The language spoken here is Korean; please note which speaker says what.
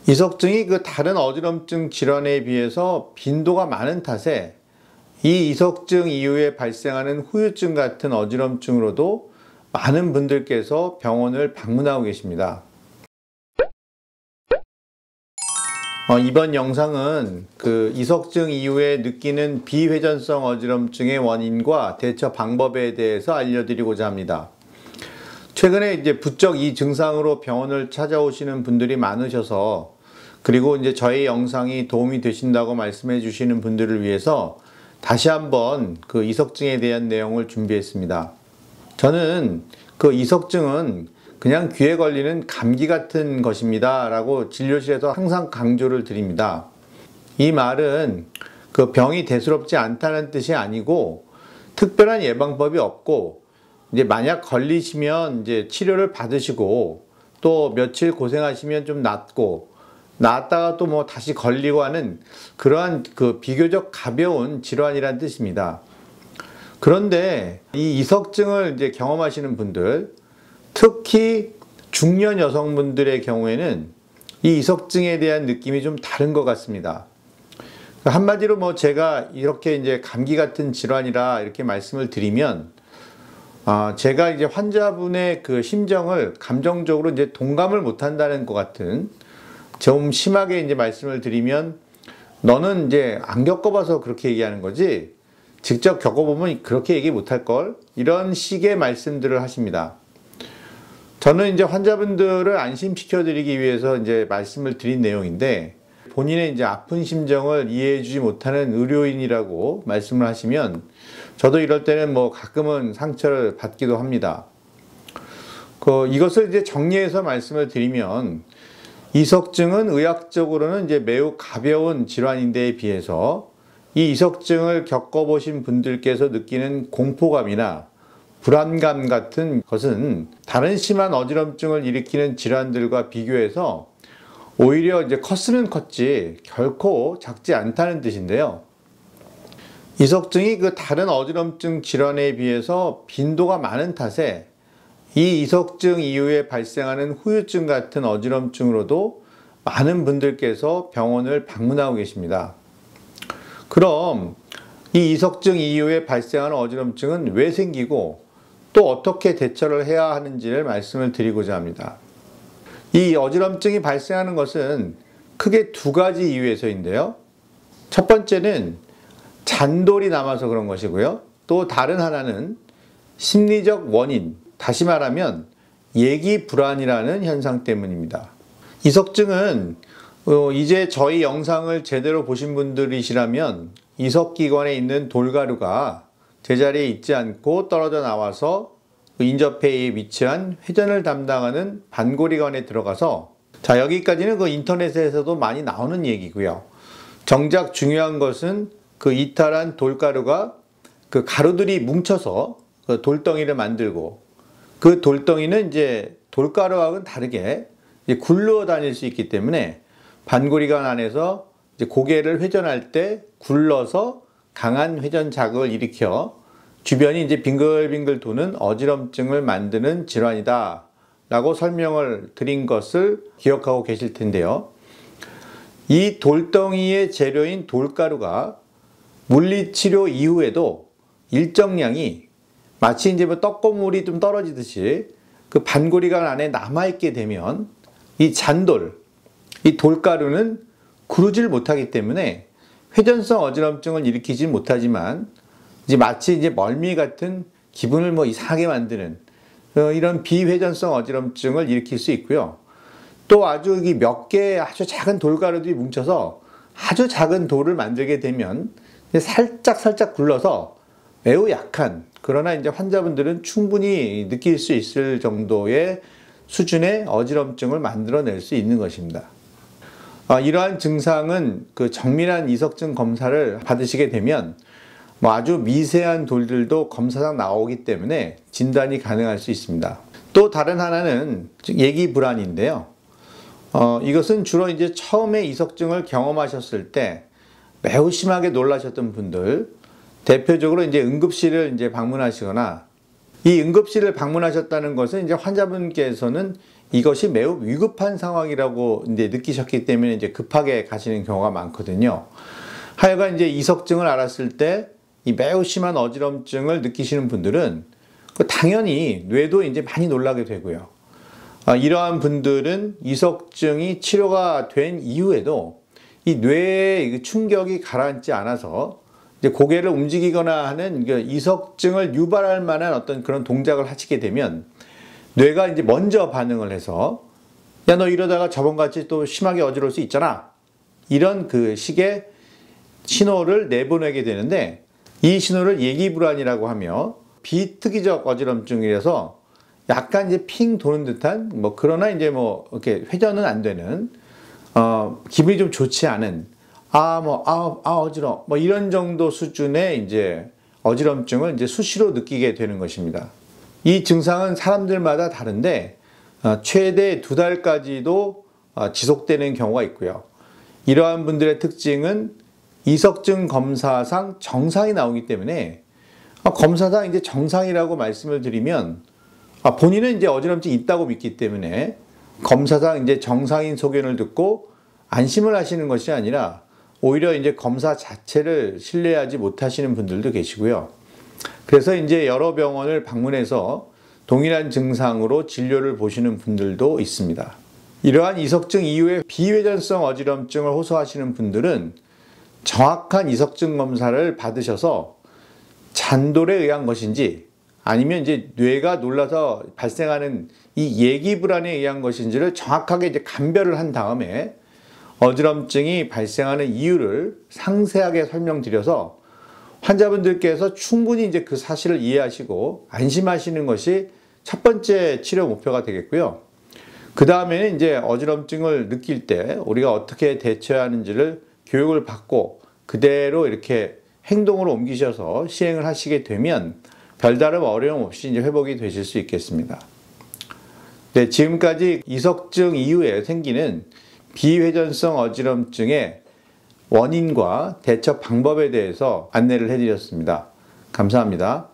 Speaker 1: 이석증이 그 다른 어지럼증 질환에 비해서 빈도가 많은 탓에 이 이석증 이후에 발생하는 후유증 같은 어지럼증으로도 많은 분들께서 병원을 방문하고 계십니다. 이번 영상은 그 이석증 이후에 느끼는 비회전성 어지럼증의 원인과 대처 방법에 대해서 알려드리고자 합니다. 최근에 이제 부쩍 이 증상으로 병원을 찾아오시는 분들이 많으셔서, 그리고 이제 저희 영상이 도움이 되신다고 말씀해 주시는 분들을 위해서 다시 한번 그 이석증에 대한 내용을 준비했습니다. 저는 그 이석증은 그냥 귀에 걸리는 감기 같은 것입니다 라고 진료실에서 항상 강조를 드립니다. 이 말은 그 병이 대수롭지 않다는 뜻이 아니고, 특별한 예방법이 없고, 이제 만약 걸리시면 이제 치료를 받으시고 또 며칠 고생하시면 좀 낫고, 나았다가 또 뭐 다시 걸리고 하는 그러한 그 비교적 가벼운 질환이란 뜻입니다. 그런데 이 이석증을 이제 경험하시는 분들, 특히 중년 여성분들의 경우에는 이 이석증에 대한 느낌이 좀 다른 것 같습니다. 한마디로 뭐 제가 이렇게 이제 감기 같은 질환이라 이렇게 말씀을 드리면, 제가 이제 환자분의 그 심정을 감정적으로 이제 동감을 못 한다는 것 같은, 좀 심하게 이제 말씀을 드리면, 너는 이제 안 겪어봐서 그렇게 얘기하는 거지, 직접 겪어보면 그렇게 얘기 못 할걸? 이런 식의 말씀들을 하십니다. 저는 이제 환자분들을 안심시켜 드리기 위해서 이제 말씀을 드린 내용인데, 본인의 이제 아픈 심정을 이해해 주지 못하는 의료인이라고 말씀을 하시면, 저도 이럴 때는 뭐 가끔은 상처를 받기도 합니다. 이것을 이제 정리해서 말씀을 드리면, 이석증은 의학적으로는 이제 매우 가벼운 질환인데에 비해서 이 이석증을 겪어보신 분들께서 느끼는 공포감이나 불안감 같은 것은 다른 심한 어지럼증을 일으키는 질환들과 비교해서 오히려 이제 컸으면 컸지 결코 작지 않다는 뜻인데요. 이석증이 그 다른 어지럼증 질환에 비해서 빈도가 많은 탓에 이 이석증 이후에 발생하는 후유증 같은 어지럼증으로도 많은 분들께서 병원을 방문하고 계십니다. 그럼 이 이석증 이후에 발생하는 어지럼증은 왜 생기고 또 어떻게 대처를 해야 하는지를 말씀을 드리고자 합니다. 이 어지럼증이 발생하는 것은 크게 두 가지 이유에서인데요. 첫 번째는 잔돌이 남아서 그런 것이고요. 또 다른 하나는 심리적 원인, 다시 말하면 예기 불안이라는 현상 때문입니다. 이석증은 이제 저희 영상을 제대로 보신 분들이시라면 이석기관에 있는 돌가루가 제자리에 있지 않고 떨어져 나와서 인접해에 위치한 회전을 담당하는 반고리관에 들어가서, 자, 여기까지는 그 인터넷에서도 많이 나오는 얘기고요. 정작 중요한 것은 그 이탈한 돌가루가 그 가루들이 뭉쳐서 그 돌덩이를 만들고, 그 돌덩이는 이제 돌가루하고는 다르게 이제 굴러 다닐 수 있기 때문에 반고리관 안에서 이제 고개를 회전할 때 굴러서 강한 회전 자극을 일으켜 주변이 이제 빙글빙글 도는 어지럼증을 만드는 질환이다 라고 설명을 드린 것을 기억하고 계실 텐데요. 이 돌덩이의 재료인 돌가루가 물리치료 이후에도 일정량이 마치 이제 뭐 떡고물이 좀 떨어지듯이 그 반고리관 안에 남아있게 되면 이 잔돌, 이 돌가루는 구르질 못하기 때문에 회전성 어지럼증을 일으키지 못하지만 이제 마치 이제 멀미 같은 기분을 뭐 이상하게 만드는 이런 비회전성 어지럼증을 일으킬 수 있고요. 또 아주 몇 개의 아주 작은 돌가루들이 뭉쳐서 아주 작은 돌을 만들게 되면 살짝 굴러서 매우 약한, 그러나 이제 환자분들은 충분히 느낄 수 있을 정도의 수준의 어지럼증을 만들어낼 수 있는 것입니다. 이러한 증상은 그 정밀한 이석증 검사를 받으시게 되면 뭐 아주 미세한 돌들도 검사상 나오기 때문에 진단이 가능할 수 있습니다. 또 다른 하나는 예기 불안인데요. 이것은 주로 이제 처음에 이석증을 경험하셨을 때 매우 심하게 놀라셨던 분들, 대표적으로 이제 응급실을 이제 방문하시거나, 이 응급실을 방문하셨다는 것은 이제 환자분께서는 이것이 매우 위급한 상황이라고 이제 느끼셨기 때문에 이제 급하게 가시는 경우가 많거든요. 하여간 이제 이석증을 알았을 때 이 매우 심한 어지럼증을 느끼시는 분들은 당연히 뇌도 이제 많이 놀라게 되고요. 이러한 분들은 이석증이 치료가 된 이후에도 이 뇌의 충격이 가라앉지 않아서 이제 고개를 움직이거나 하는 이석증을 유발할 만한 어떤 그런 동작을 하시게 되면 뇌가 이제 먼저 반응을 해서 야, 너 이러다가 저번같이 또 심하게 어지러울 수 있잖아. 이런 그 식의 신호를 내보내게 되는데 이 신호를 예기불안이라고 하며 비특이적 어지럼증이라서 약간 이제 핑 도는 듯한 그러나 이제 이렇게 회전은 안 되는 기분이 좀 좋지 않은 어지러워 이런 정도 수준의 이제 어지럼증을 이제 수시로 느끼게 되는 것입니다. 이 증상은 사람들마다 다른데 최대 2달까지도 지속되는 경우가 있고요. 이러한 분들의 특징은 이석증 검사상 정상이 나오기 때문에 검사상 이제 정상이라고 말씀을 드리면 본인은 이제 어지럼증이 있다고 믿기 때문에 검사상 이제 정상인 소견을 듣고 안심을 하시는 것이 아니라 오히려 이제 검사 자체를 신뢰하지 못하시는 분들도 계시고요. 그래서 이제 여러 병원을 방문해서 동일한 증상으로 진료를 보시는 분들도 있습니다. 이러한 이석증 이후에 비회전성 어지럼증을 호소하시는 분들은 정확한 이석증 검사를 받으셔서 잔돌에 의한 것인지 아니면 이제 뇌가 놀라서 발생하는 이 예기불안에 의한 것인지를 정확하게 이제 감별을 한 다음에 어지럼증이 발생하는 이유를 상세하게 설명드려서 환자분들께서 충분히 이제 그 사실을 이해하시고 안심하시는 것이 첫 번째 치료 목표가 되겠고요. 그 다음에는 이제 어지럼증을 느낄 때 우리가 어떻게 대처해야 하는지를 교육을 받고 그대로 이렇게 행동으로 옮기셔서 시행을 하시게 되면 별다른 어려움 없이 이제 회복이 되실 수 있겠습니다. 네, 지금까지 이석증 이후에 생기는 비회전성 어지럼증의 원인과 대처 방법에 대해서 안내를 해드렸습니다. 감사합니다.